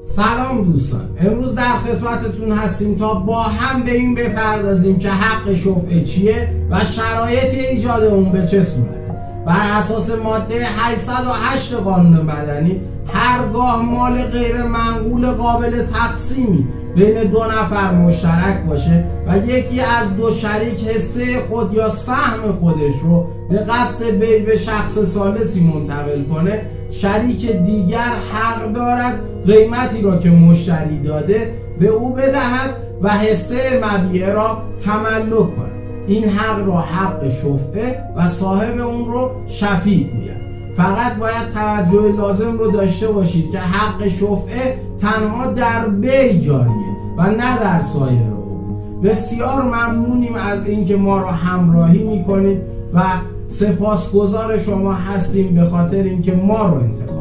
سلام دوستان، امروز در خدمتتون هستیم تا با هم به این بپردازیم که حق شفعه چیه و شرایط ایجاد اون به چه صورته. بر اساس ماده 808 قانون مدنی هرگاه مال غیر منقول قابل تقسیمی بین دو نفر مشترک باشه و یکی از دو شریک حصه خود یا سهم خودش رو به قصد بی به شخص ثالثی منتقل کنه، شریک دیگر حق دارد قیمتی را که مشتری داده به او بدهد و حصه مبیعه را تملک کند. این حق را حق شفعه و صاحب اون رو شفیع گوید. فقط باید توجه لازم رو داشته باشید که حق شفعه تنها در بی جاریه و نه در سایر عقود. بسیار ممنونیم از اینکه ما را همراهی میکنید و سپاسگزار شما هستیم به خاطر اینکه ما رو انتخاب